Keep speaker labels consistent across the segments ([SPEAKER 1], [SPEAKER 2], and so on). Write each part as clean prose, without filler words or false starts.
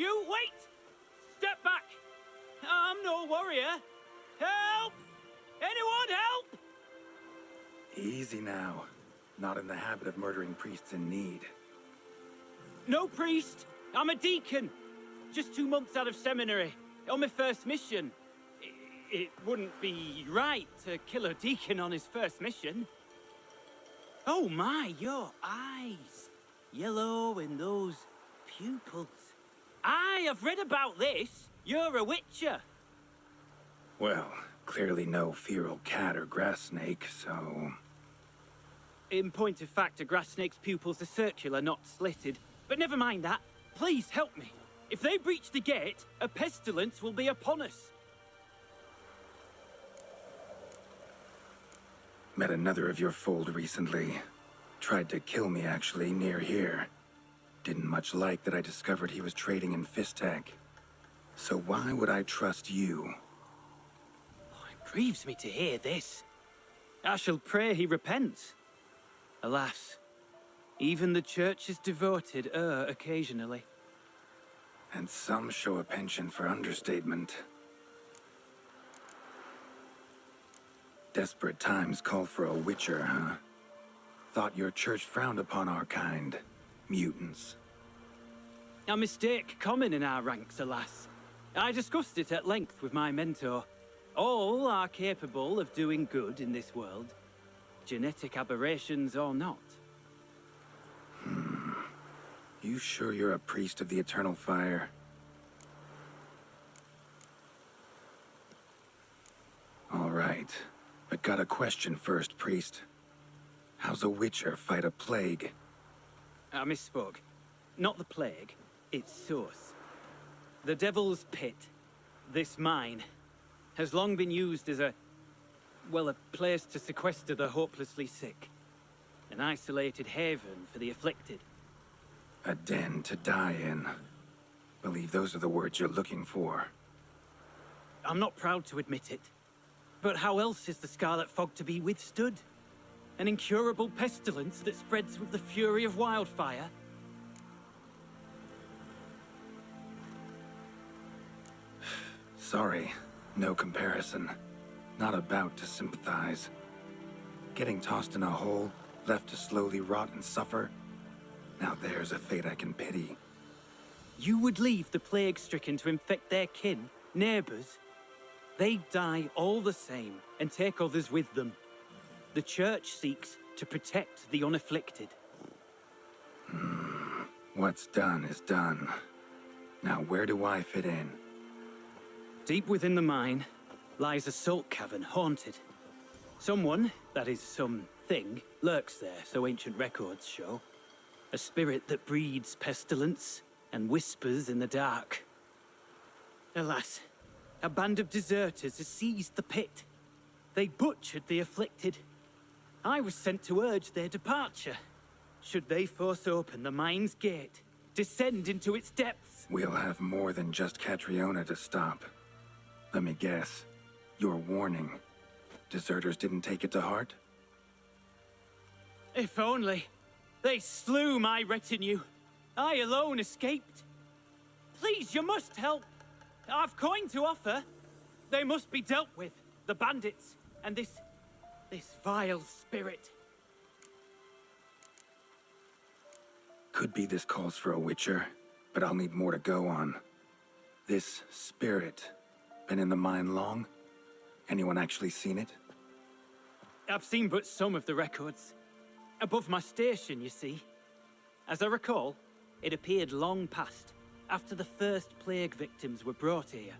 [SPEAKER 1] You wait! Step back! I'm no warrior. Help! Anyone help!
[SPEAKER 2] Easy now. Not in the habit of murdering priests in need.
[SPEAKER 1] No priest. I'm a deacon. Just 2 months out of seminary. On my first mission. It wouldn't be right to kill a deacon on his first mission. Oh my, your eyes. Yellow in those pupils. I have read about this. You're a witcher.
[SPEAKER 2] Well, clearly no feral cat or grass snake, so...
[SPEAKER 1] In point of fact, a grass snake's pupils are circular, not slitted. But never mind that. Please help me. If they breach the gate, a pestilence will be upon us.
[SPEAKER 2] Met another of your fold recently. Tried to kill me, actually, near here. Didn't much like that I discovered he was trading in Fistech. So why would I trust you?
[SPEAKER 1] Oh, it grieves me to hear this. I shall pray he repents. Alas, even the Church's devoted err occasionally.
[SPEAKER 2] And some show a penchant for understatement. Desperate times call for a witcher, huh? Thought your church frowned upon our kind. Mutants.
[SPEAKER 1] A mistake common in our ranks, alas. I discussed it at length with my mentor. All are capable of doing good in this world. Genetic aberrations or not.
[SPEAKER 2] You sure you're a priest of the Eternal Fire? All right. But got a question first, priest. How's a witcher fight a plague?
[SPEAKER 1] I misspoke. Not the plague, its source. The Devil's Pit, this mine, has long been used as a place to sequester the hopelessly sick. An isolated haven for the afflicted.
[SPEAKER 2] A den to die in. Believe those are the words you're looking for.
[SPEAKER 1] I'm not proud to admit it. But how else is the Scarlet Fog to be withstood? An incurable pestilence that spreads with the fury of wildfire?
[SPEAKER 2] Sorry, no comparison. Not about to sympathize. Getting tossed in a hole, left to slowly rot and suffer? Now there's a fate I can pity.
[SPEAKER 1] You would leave the plague-stricken to infect their kin, neighbors? They die all the same and take others with them. The Church seeks to protect the unafflicted.
[SPEAKER 2] What's done is done. Now where do I fit in?
[SPEAKER 1] Deep within the mine lies a salt cavern haunted. Someone, that is something, lurks there, so ancient records show. A spirit that breeds pestilence and whispers in the dark. Alas, a band of deserters has seized the pit. They butchered the afflicted. I was sent to urge their departure. Should they force open the mine's gate, descend into its depths?
[SPEAKER 2] We'll have more than just Catriona to stop. Let me guess. Your warning. Deserters didn't take it to heart?
[SPEAKER 1] If only. They slew my retinue. I alone escaped. Please, you must help. I've coin to offer. They must be dealt with. The bandits and this vile spirit.
[SPEAKER 2] Could be this calls for a witcher, but I'll need more to go on. This spirit, been in the mine long? Anyone actually seen it?
[SPEAKER 1] I've seen but some of the records. Above my station, you see. As I recall, it appeared long past, after the first plague victims were brought here.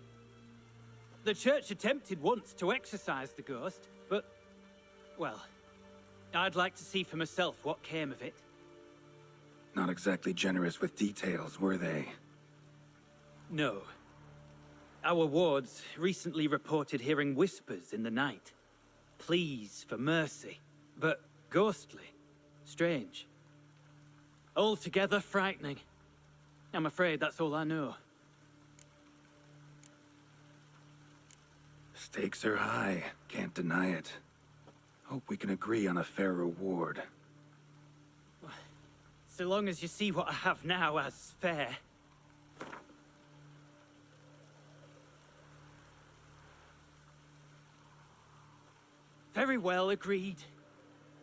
[SPEAKER 1] The Church attempted once to exorcise the ghost, but, well, I'd like to see for myself what came of it.
[SPEAKER 2] Not exactly generous with details, were they?
[SPEAKER 1] No. Our wards recently reported hearing whispers in the night. Pleas for mercy, but ghostly, strange. Altogether frightening. I'm afraid that's all I know.
[SPEAKER 2] Stakes are high, can't deny it. Hope we can agree on a fair reward.
[SPEAKER 1] So long as you see what I have now as fair. Very well, agreed.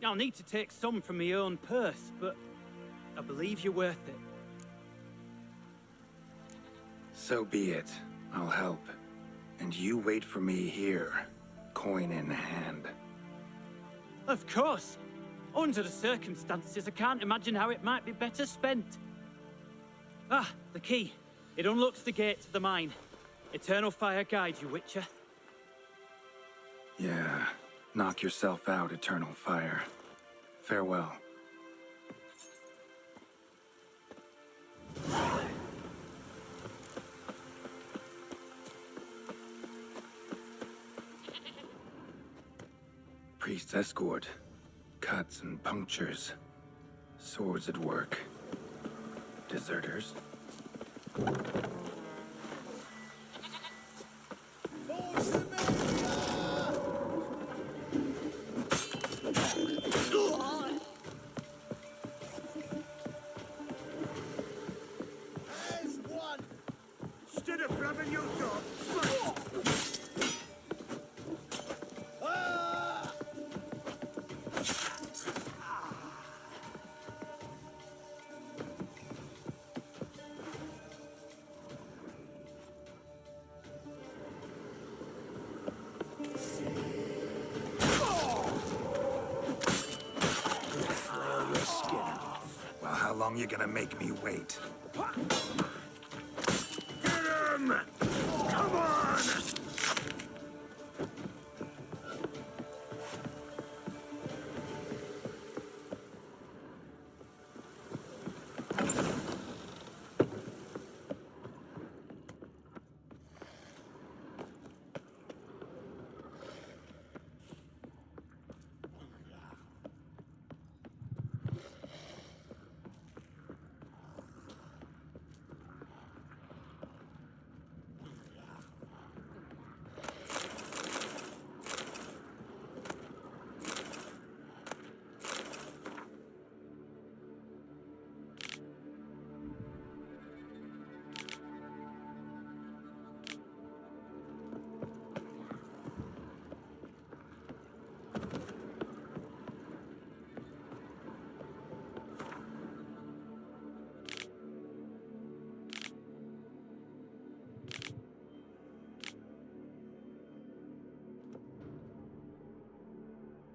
[SPEAKER 1] I'll need to take some from my own purse, but I believe you're worth it.
[SPEAKER 2] So be it. I'll help. And you wait for me here, coin in hand.
[SPEAKER 1] Of course. Under the circumstances, I can't imagine how it might be better spent. Ah, the key. It unlocks the gate to the mine. Eternal fire guide you, Witcher.
[SPEAKER 2] Yeah. Knock yourself out, Eternal Fire. Farewell. Priest's escort. Cuts and punctures. Swords at work. Deserters.
[SPEAKER 3] Instead of grabbing your dog, fight!
[SPEAKER 2] Well, how long you gonna make me wait?
[SPEAKER 3] Get him! Come on!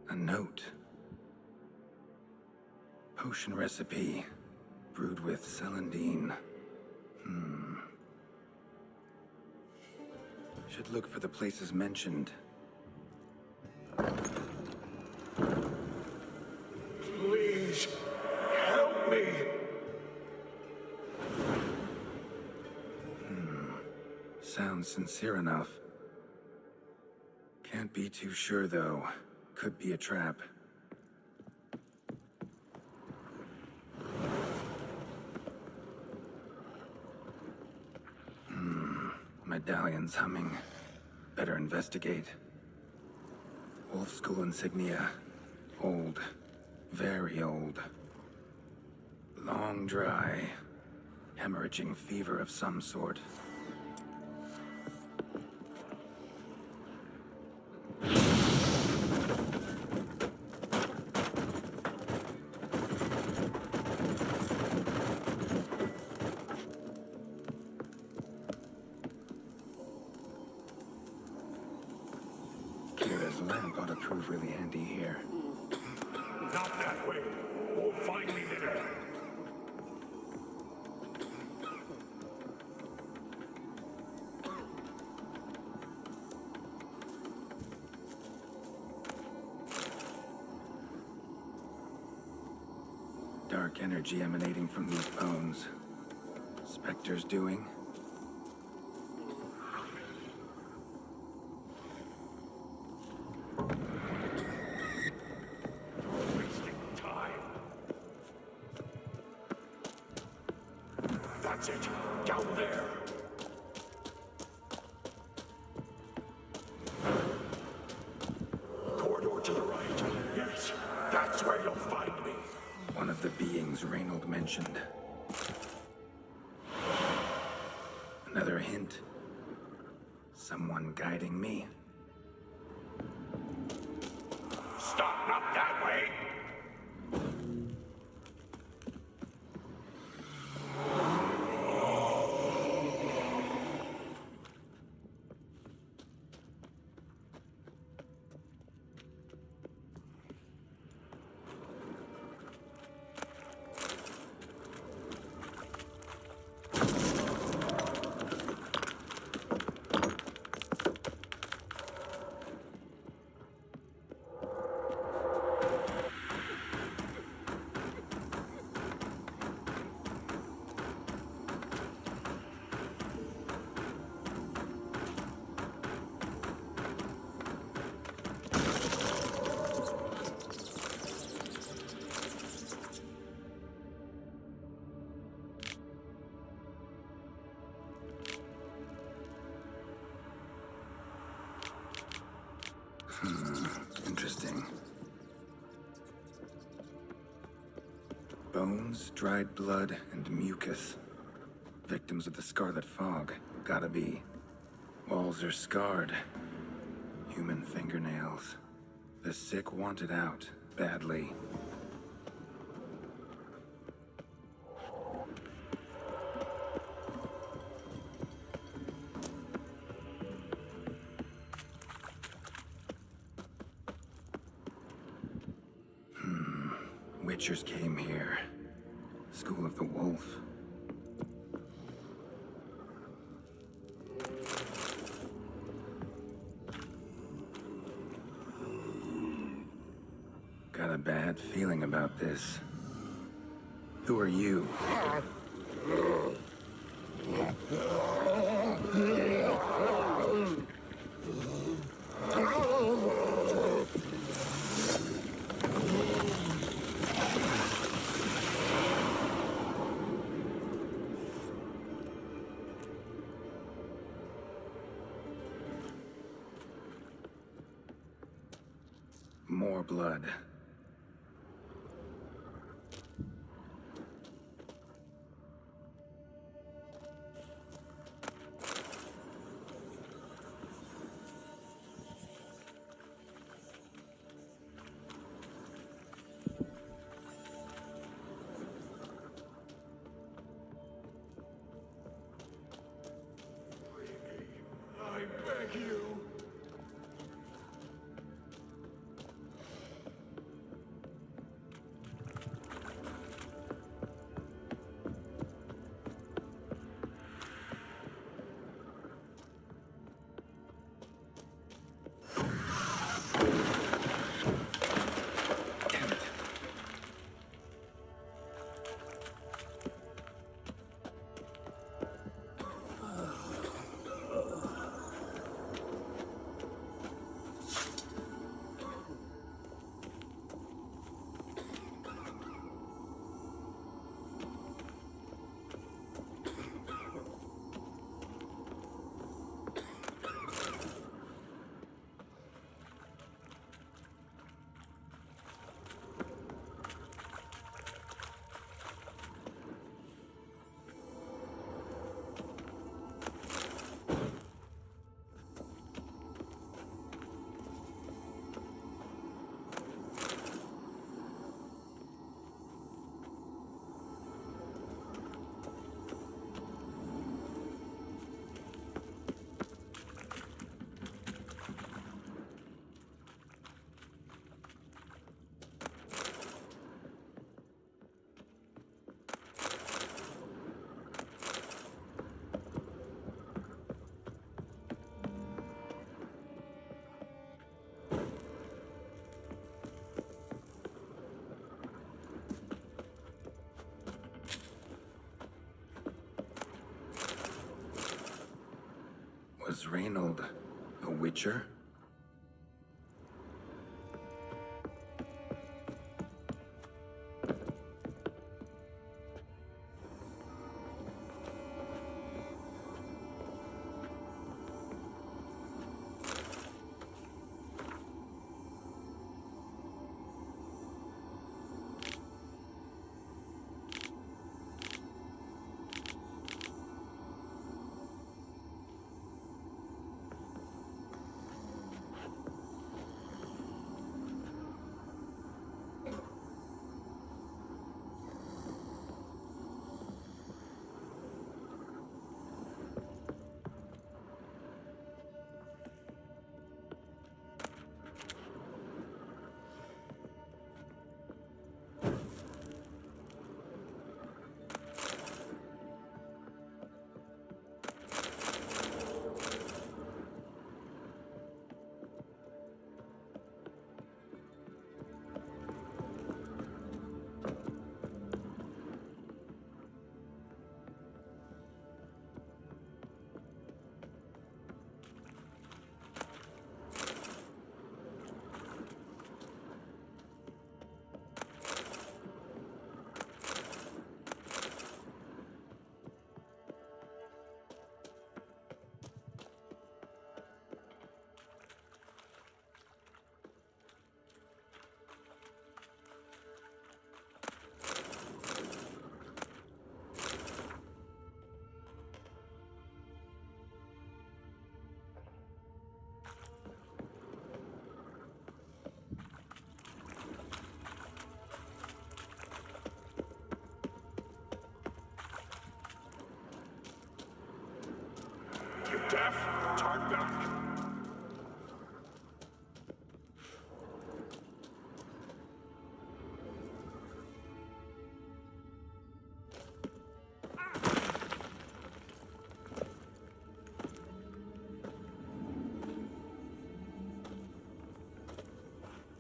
[SPEAKER 2] A note. Potion recipe. Brewed with celandine. Should look for the places mentioned.
[SPEAKER 3] Please, help me!
[SPEAKER 2] Sounds sincere enough. Can't be too sure, though. Could be a trap. Medallion's humming. Better investigate. Wolf School insignia. Old. Very old. Long dry. Hemorrhaging fever of some sort. Kira's lamp ought to prove really handy here.
[SPEAKER 3] Not that way. Won't find me there.
[SPEAKER 2] Dark energy emanating from these bones. Spectre's doing?
[SPEAKER 3] Wasting time. That's it. Down there. Corridor to the right. Yes, that's where you'll find me.
[SPEAKER 2] One of the beings Reynold mentioned. Another hint. Someone guiding me. Interesting. Bones, dried blood, and mucus. Victims of the Scarlet Fog. Gotta be. Walls are scarred. Human fingernails. The sick want it out, badly. Witchers came here. School of the Wolf. Got a bad feeling about this. Who are you? More blood.
[SPEAKER 3] I beg you.
[SPEAKER 2] Damn it. Was Reynold a witcher?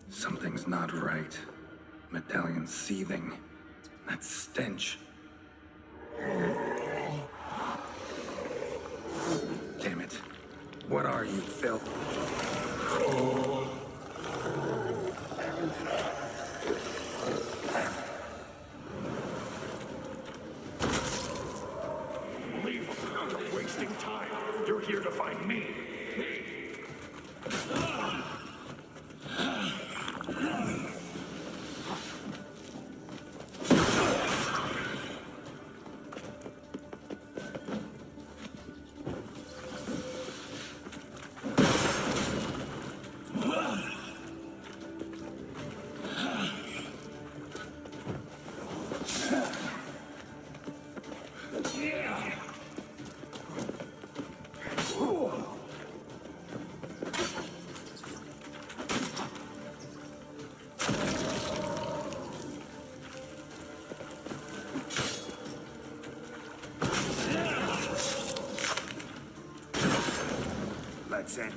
[SPEAKER 2] Something's not right. Medallion seething. That stench. Damn it. What are you, filth?
[SPEAKER 3] Leave him. You're wasting time. You're here to find me.
[SPEAKER 2] Let's in.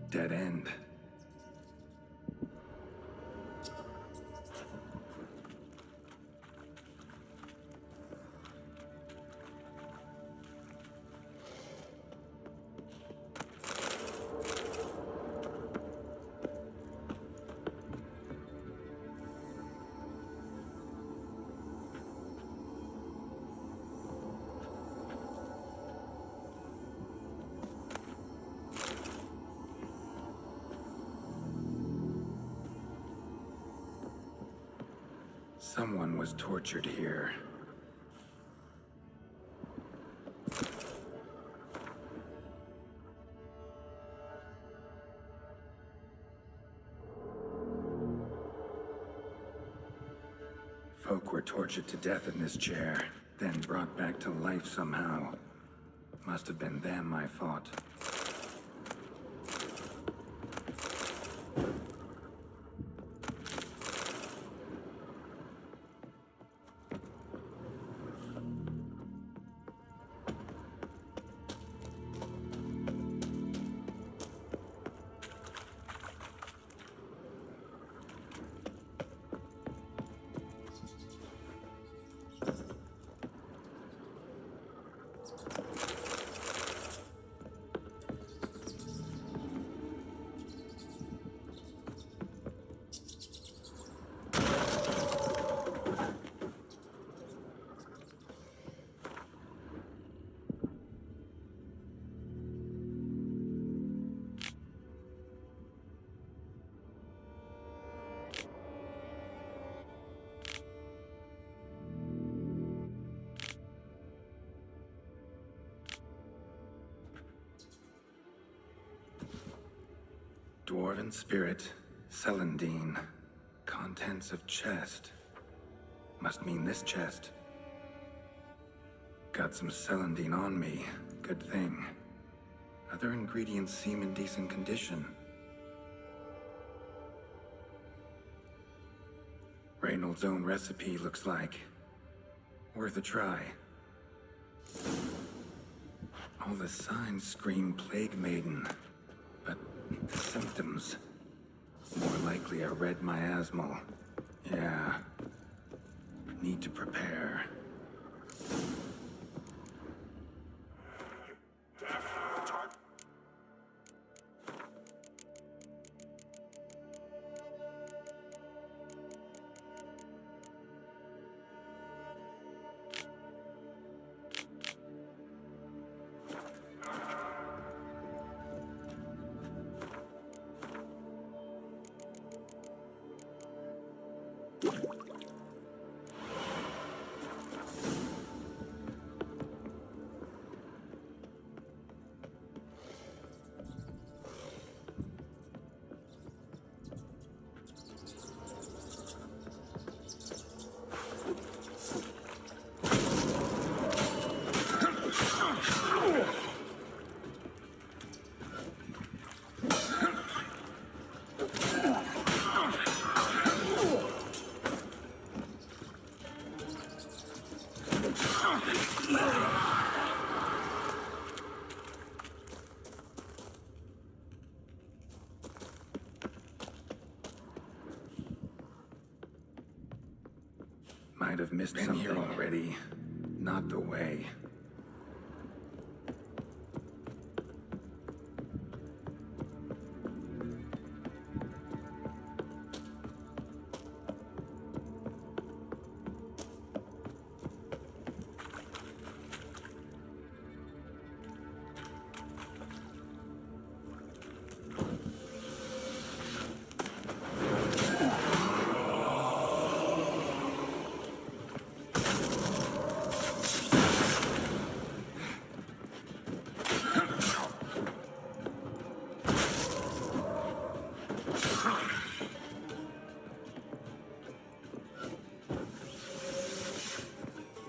[SPEAKER 2] Dead end. Someone was tortured here. Folk were tortured to death in this chair, then brought back to life somehow. Must have been them I fought. Dwarven spirit, Celandine. Contents of chest. Must mean this chest. Got some Celandine on me. Good thing. Other ingredients seem in decent condition. Reynolds' own recipe looks like. Worth a try. All the signs scream Plague Maiden. But the symptoms... more likely a red miasmal. Yeah. Need to prepare. Might have missed something here already. Not the way.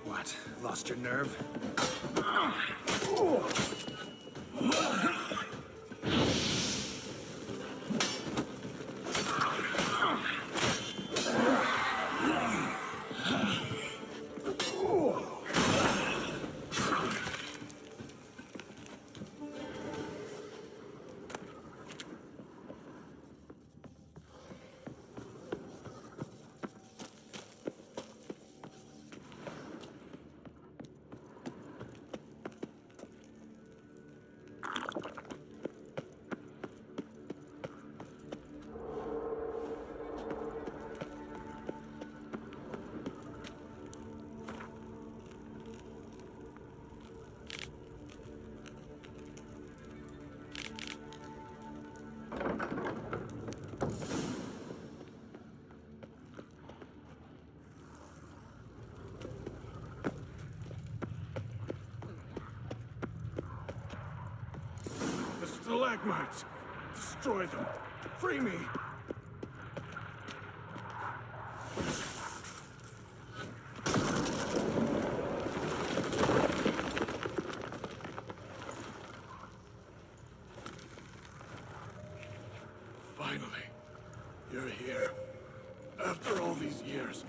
[SPEAKER 2] What? Lost your nerve?
[SPEAKER 3] The stalagmites! Destroy them! Free me! Finally, you're here. After all these years.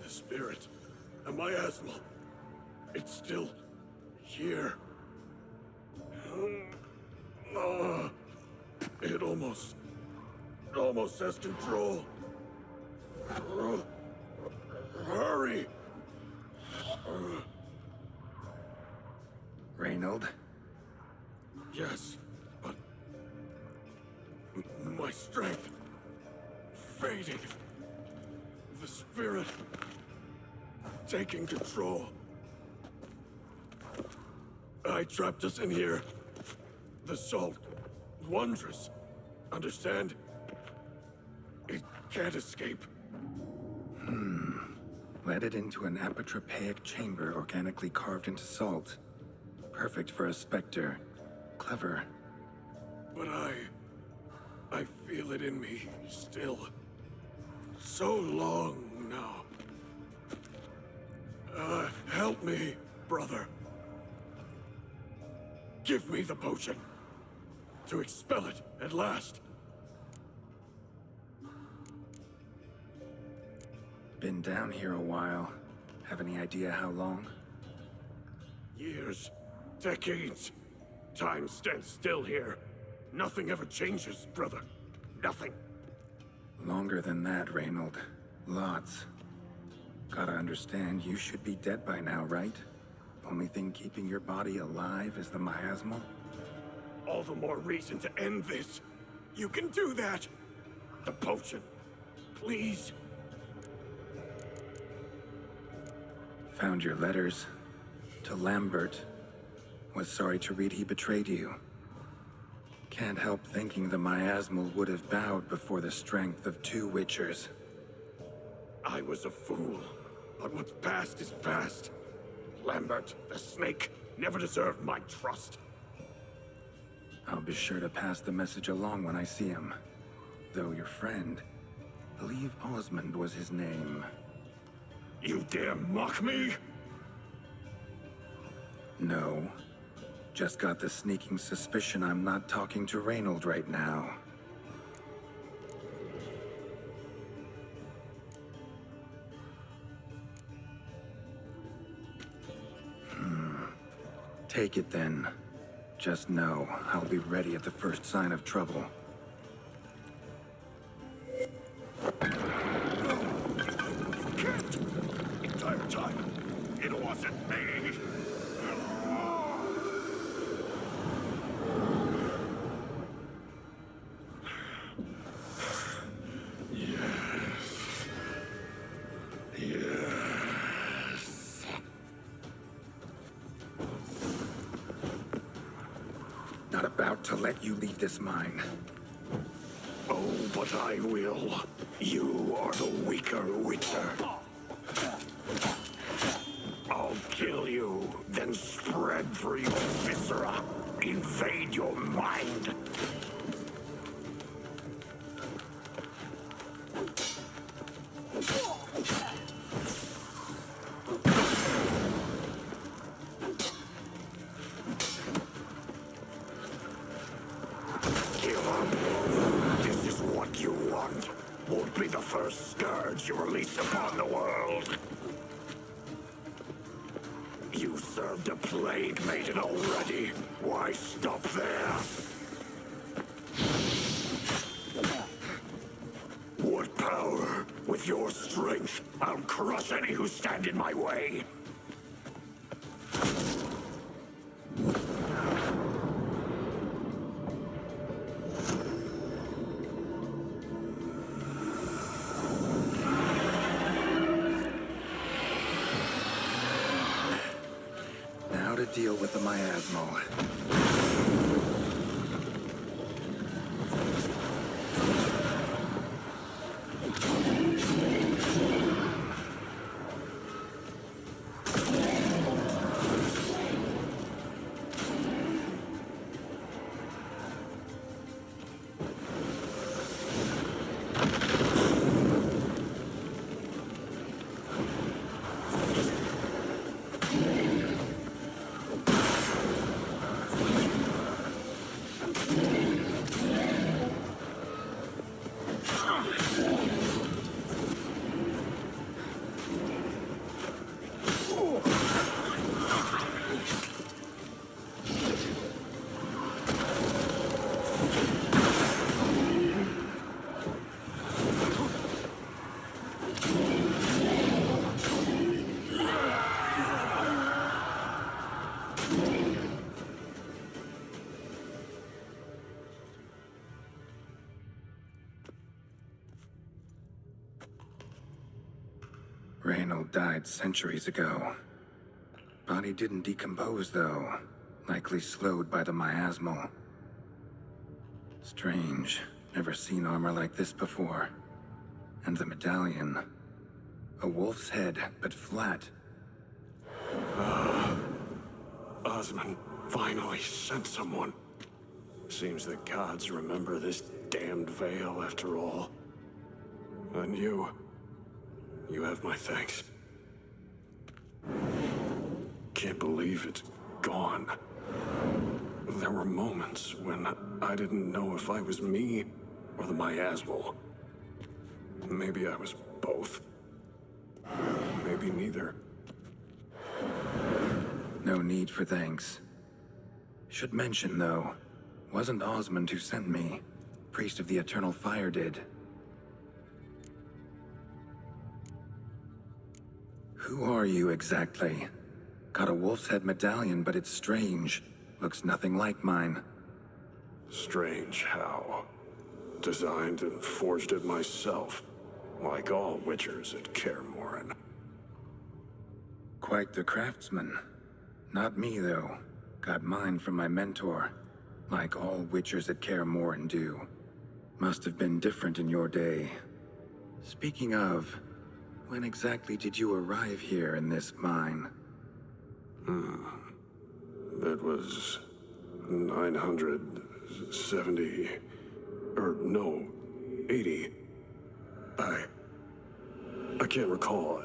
[SPEAKER 3] The spirit, a miasmal. It's still here. It almost has control. Hurry!
[SPEAKER 2] Reynold?
[SPEAKER 3] Yes, but my strength fading. The spirit taking control. I trapped us in here. The salt, wondrous. Understand? It can't escape.
[SPEAKER 2] Led it into an apotropaic chamber organically carved into salt. Perfect for a specter. Clever.
[SPEAKER 3] But I feel it in me still. So long now. Help me, brother. Give me the potion. To expel it at last.
[SPEAKER 2] Been down here a while. Have any idea how long?
[SPEAKER 3] Years. Decades. Time stands still here. Nothing ever changes, brother. Nothing.
[SPEAKER 2] Longer than that, Reynold. Lots. Gotta understand, you should be dead by now, right? Only thing keeping your body alive is the miasmal?
[SPEAKER 3] All the more reason to end this. You can do that. The potion. Please.
[SPEAKER 2] Found your letters. To Lambert. Was sorry to read he betrayed you. Can't help thinking the miasmal would have bowed before the strength of two Witchers.
[SPEAKER 3] I was a fool. But what's past is past. Lambert, the snake, never deserved my trust.
[SPEAKER 2] I'll be sure to pass the message along when I see him. Though your friend, believe Osmond was his name.
[SPEAKER 3] You dare mock me?
[SPEAKER 2] No. Just got the sneaking suspicion I'm not talking to Reynold right now. Take it then. Just know, I'll be ready at the first sign of trouble. Not about to let you leave this mine.
[SPEAKER 3] Oh, but I will. You are the weaker Witcher. I'll kill you, then spread through your viscera. Invade your mind. Give up. This is what you want. Won't be the first scourge you release upon the world. You served a plague maiden already. Why stop there? What power? With your strength, I'll crush any who stand in my way.
[SPEAKER 2] Now to deal with the miasmal. Reynold died centuries ago. Body didn't decompose, though. Likely slowed by the miasmal. Strange. Never seen armor like this before. And the medallion. A wolf's head, but flat.
[SPEAKER 3] Osmond finally sent someone. Seems the gods remember this damned veil after all. And you have my thanks. Can't believe it's gone. There were moments when I didn't know if I was me or the miasmal. Maybe I was both. Maybe neither.
[SPEAKER 2] No need for thanks. Should mention, though, wasn't Osmond who sent me. Priest of the Eternal Fire did. Who are you exactly? Got a wolf's head medallion, but it's strange. Looks nothing like mine.
[SPEAKER 3] Strange how. Designed and forged it myself, like all Witchers at Kaer Morhen.
[SPEAKER 2] Quite the craftsman. Not me, though. Got mine from my mentor, like all Witchers at Kaer Morhen do. Must have been different in your day. Speaking of, when exactly did you arrive here in this mine?
[SPEAKER 3] It was 970, or no, 80. I can't recall.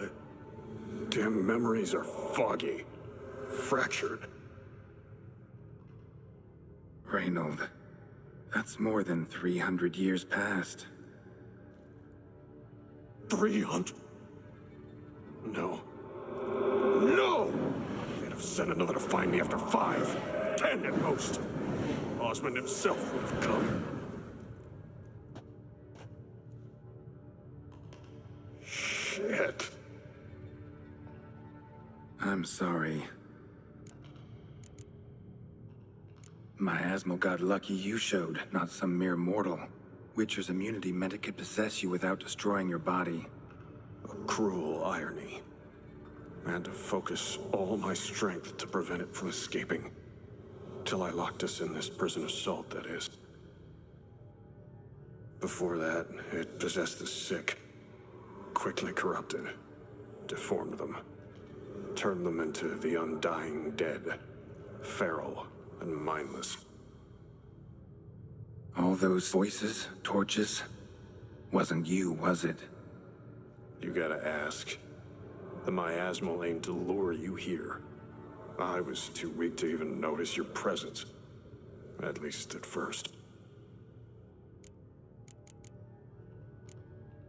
[SPEAKER 3] Damn memories are foggy, fractured.
[SPEAKER 2] Reynold, that's more than 300 years past.
[SPEAKER 3] 300? No. No! They'd have sent another to find me after 5, 10 at most. Osmond himself would have come. Shit.
[SPEAKER 2] I'm sorry. Miasmal got lucky you showed, not some mere mortal. Witcher's immunity meant it could possess you without destroying your body.
[SPEAKER 3] A cruel irony. I had to focus all my strength to prevent it from escaping. Till I locked us in this prison of salt, that is. Before that, it possessed the sick, quickly corrupted, deformed them, turned them into the undying dead, feral and mindless.
[SPEAKER 2] All those voices, torches, wasn't you, was it?
[SPEAKER 3] You gotta ask. The miasmal aimed to lure you here. I was too weak to even notice your presence. At least at first.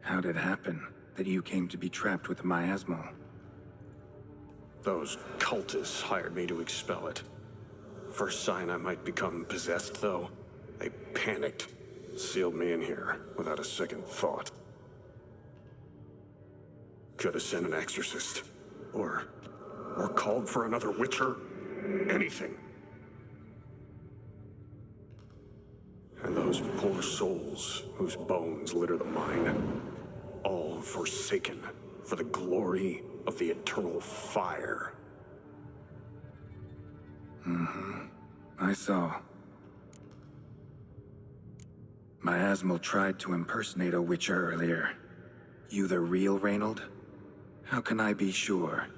[SPEAKER 2] How'd it happen that you came to be trapped with the miasmal?
[SPEAKER 3] Those cultists hired me to expel it. First sign I might become possessed, though, they panicked. Sealed me in here without a second thought. Could have sent an exorcist. Or called for another Witcher. Anything. And those poor souls whose bones litter the mine, all forsaken for the glory of the eternal fire.
[SPEAKER 2] I saw. Miasmal tried to impersonate a Witcher earlier. You the real Reynold? How can I be sure?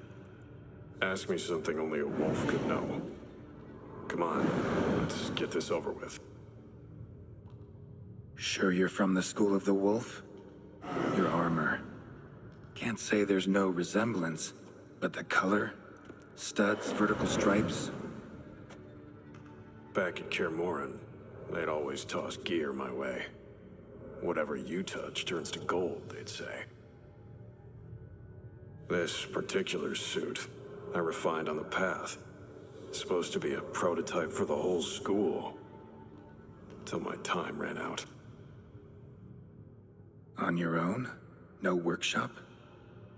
[SPEAKER 3] Ask me something only a wolf could know. Come on, let's get this over with.
[SPEAKER 2] Sure you're from the School of the Wolf? Your armor. Can't say there's no resemblance, but the color? Studs, vertical stripes?
[SPEAKER 3] Back at Kaer Morhen, they'd always toss gear my way. Whatever you touch turns to gold, they'd say. This particular suit, I refined on the path. Supposed to be a prototype for the whole school. Till my time ran out.
[SPEAKER 2] On your own? No workshop?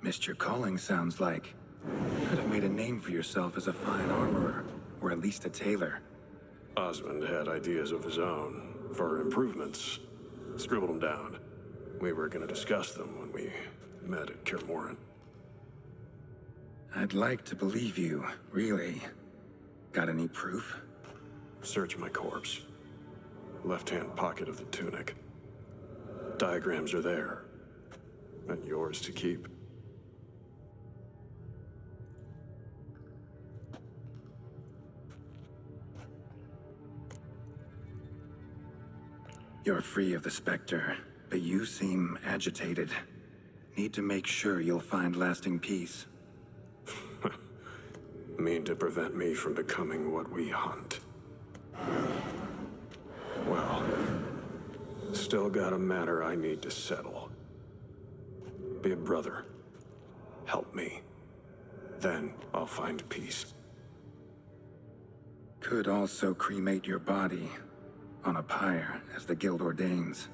[SPEAKER 2] Missed your calling, sounds like. Could have made a name for yourself as a fine armorer, or at least a tailor.
[SPEAKER 3] Osmond had ideas of his own, for improvements. Scribbled them down. We were gonna discuss them when we met at Kaer Morhen.
[SPEAKER 2] I'd like to believe you, really. Got any proof?
[SPEAKER 3] Search my corpse. Left-hand pocket of the tunic. Diagrams are there. And yours to keep.
[SPEAKER 2] You're free of the Spectre, but you seem agitated. Need to make sure you'll find lasting peace.
[SPEAKER 3] Mean to prevent me from becoming what we hunt. Well, still got a matter I need to settle. Be a brother. Help me. Then I'll find peace.
[SPEAKER 2] Could also cremate your body on a pyre, as the Guild ordains.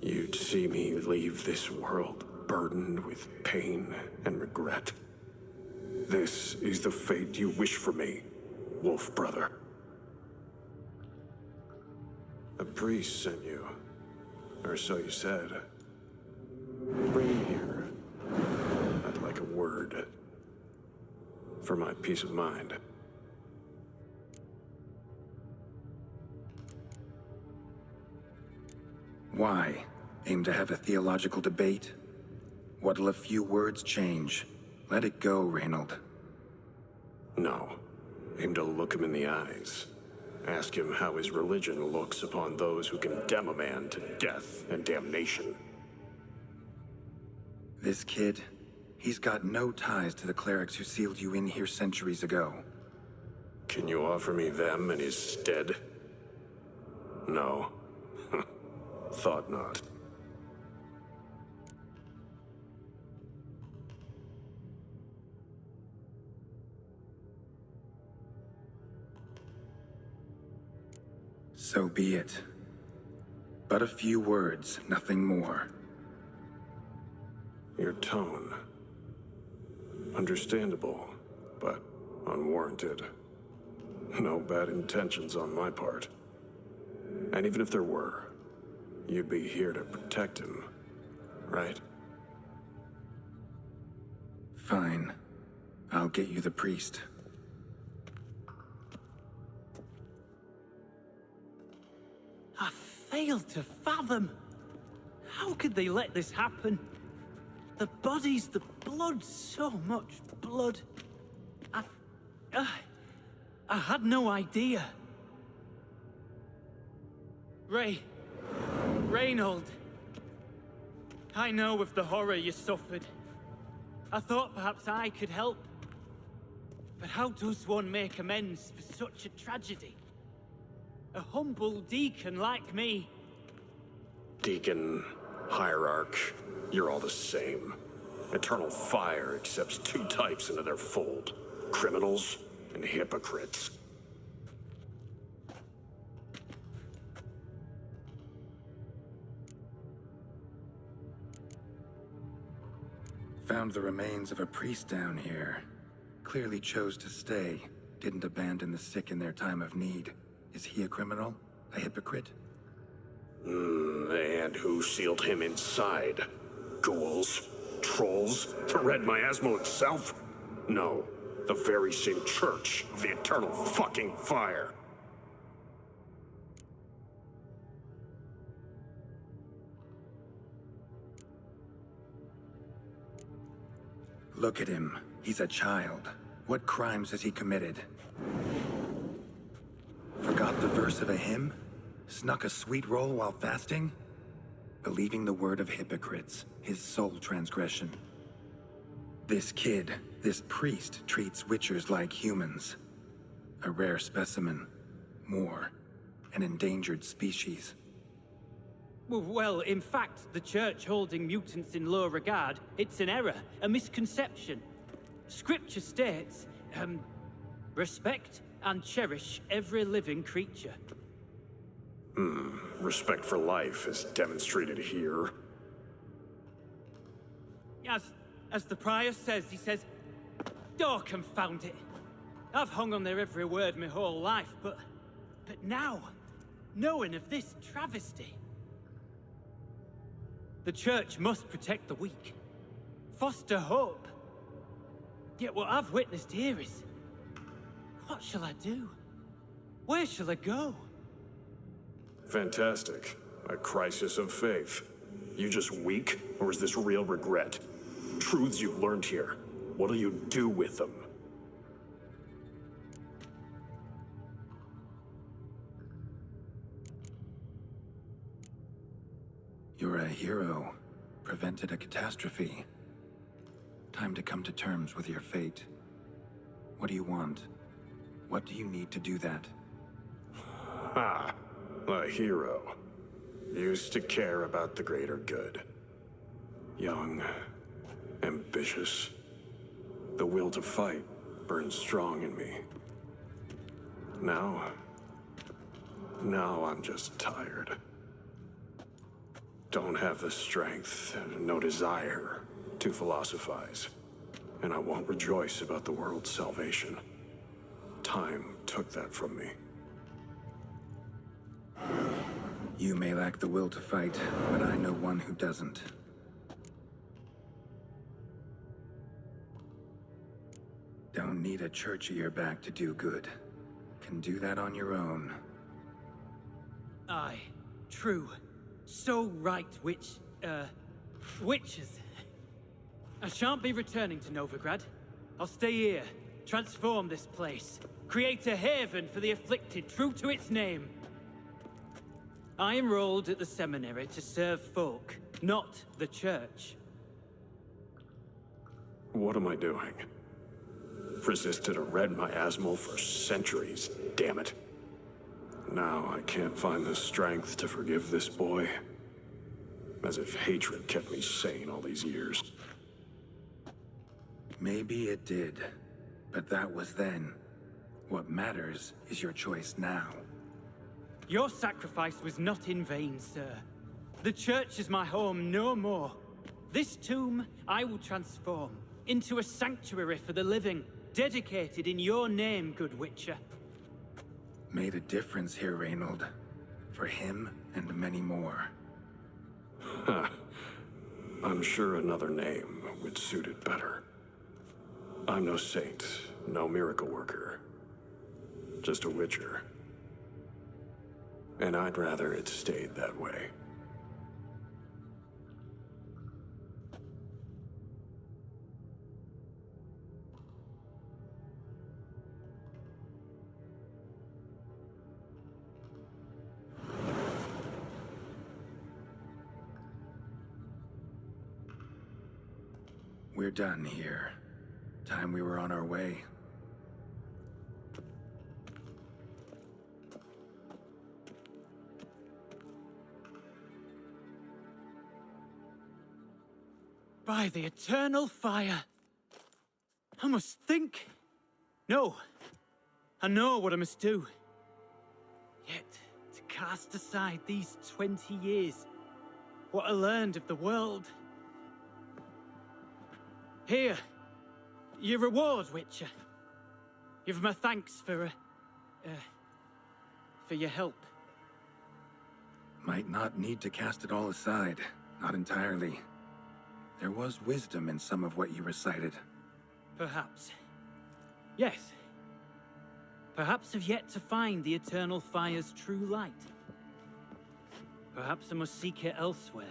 [SPEAKER 3] You'd see me leave this world burdened with pain and regret. This is the fate you wish for me, Wolf Brother. A priest sent you, or so you said. Bring him here. I'd like a word. For my peace of mind.
[SPEAKER 2] Why? Aim to have a theological debate? What'll a few words change? Let it go, Reynold.
[SPEAKER 3] No. Aim to look him in the eyes. Ask him how his religion looks upon those who condemn a man to death and damnation.
[SPEAKER 2] This kid, he's got no ties to the clerics who sealed you in here centuries ago.
[SPEAKER 3] Can you offer me them in his stead? No. Thought not.
[SPEAKER 2] So be it. But a few words, nothing more.
[SPEAKER 3] Your tone. Understandable, but unwarranted. No bad intentions on my part. And even if there were, you'd be here to protect him, right?
[SPEAKER 2] Fine. I'll get you the priest.
[SPEAKER 1] I failed to fathom. How could they let this happen? The bodies, the blood, so much blood. I had no idea. Reynold. I know of the horror you suffered. I thought perhaps I could help. But how does one make amends for such a tragedy? A humble deacon like me.
[SPEAKER 3] Deacon, hierarch, you're all the same. Eternal Fire accepts two types into their fold. Criminals and hypocrites.
[SPEAKER 2] Found the remains of a priest down here. Clearly chose to stay. Didn't abandon the sick in their time of need. Is he a criminal? A hypocrite?
[SPEAKER 3] And who sealed him inside? Ghouls? Trolls? The Red Miasmal itself? No. The very same church of the Eternal fucking Fire.
[SPEAKER 2] Look at him. He's a child. What crimes has he committed? Forgot the verse of a hymn? Snuck a sweet roll while fasting? Believing the word of hypocrites, his sole transgression. This kid, this priest, treats witchers like humans. A rare specimen. More. An endangered species.
[SPEAKER 1] Well, in fact, the church holding mutants in low regard, it's an error, a misconception. Scripture states, respect and cherish every living creature.
[SPEAKER 3] Respect for life is demonstrated here.
[SPEAKER 1] As the prior says, he says, oh, confound it. I've hung on their every word my whole life, but now, knowing of this travesty, the church must protect the weak, foster hope. Yet what I've witnessed here is, what shall I do? Where shall I go?
[SPEAKER 3] Fantastic. A crisis of faith. You just weak, or is this real regret? Truths you've learned here. What'll you do with them?
[SPEAKER 2] You're a hero. Prevented a catastrophe. Time to come to terms with your fate. What do you want? What do you need to do that?
[SPEAKER 3] Ha! A hero. Used to care about the greater good. Young. Ambitious. The will to fight burns strong in me. Now I'm just tired. Don't have the strength, no desire to philosophize. And I won't rejoice about the world's salvation. Time took that from me.
[SPEAKER 2] You may lack the will to fight, but I know one who doesn't. Don't need a church at your back to do good. Can do that on your own.
[SPEAKER 1] Aye, true. So right, witches. I shan't be returning to Novigrad. I'll stay here, transform this place, create a haven for the afflicted, true to its name. I enrolled at the seminary to serve folk, not the church.
[SPEAKER 3] What am I doing? Resisted a Red Miasmal for centuries, damn it. Now I can't find the strength to forgive this boy. As if hatred kept me sane all these years.
[SPEAKER 2] Maybe it did, but that was then. What matters is your choice now.
[SPEAKER 1] Your sacrifice was not in vain, sir. The church is my home no more. This tomb I will transform into a sanctuary for the living, dedicated in your name, good Witcher.
[SPEAKER 2] Made a difference here, Reynold. For him and many more.
[SPEAKER 3] I'm sure another name would suit it better. I'm no saint, no miracle worker. Just a Witcher. And I'd rather it stayed that way.
[SPEAKER 2] We're done here. Time we were on our way.
[SPEAKER 1] By the eternal fire! I must think. No. I know what I must do. Yet, to cast aside these 20 years, what I learned of the world. Here, your reward, Witcher. You've my thanks for your help.
[SPEAKER 2] Might not need to cast it all aside. Not entirely. There was wisdom in some of what you recited.
[SPEAKER 1] Perhaps. Yes. Perhaps I've yet to find the eternal fire's true light. Perhaps I must seek it elsewhere.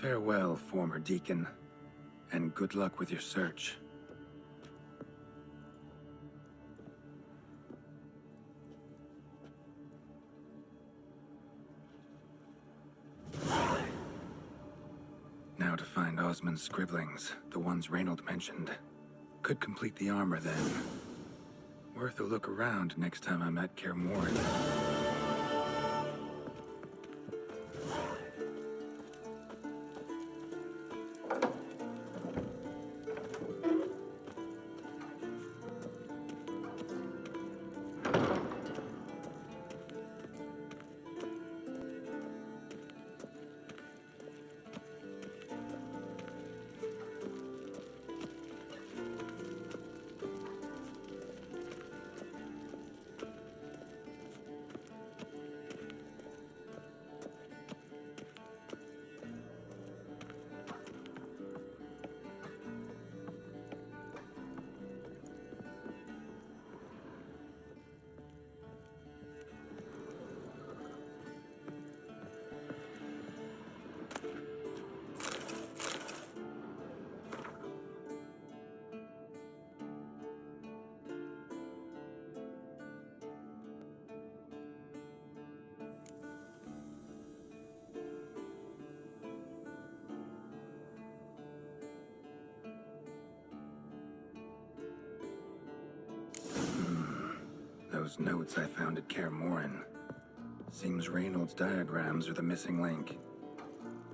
[SPEAKER 2] Farewell, former deacon, and good luck with your search. Now to find Osmond's scribblings, the ones Reynold mentioned. Could complete the armor then. Worth a look around next time I'm at Kaer Morhen. Those notes I found at Kaer Morhen. Seems Reynold's diagrams are the missing link.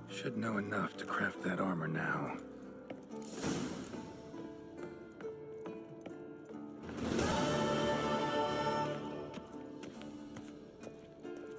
[SPEAKER 2] Should know enough to craft that armor now.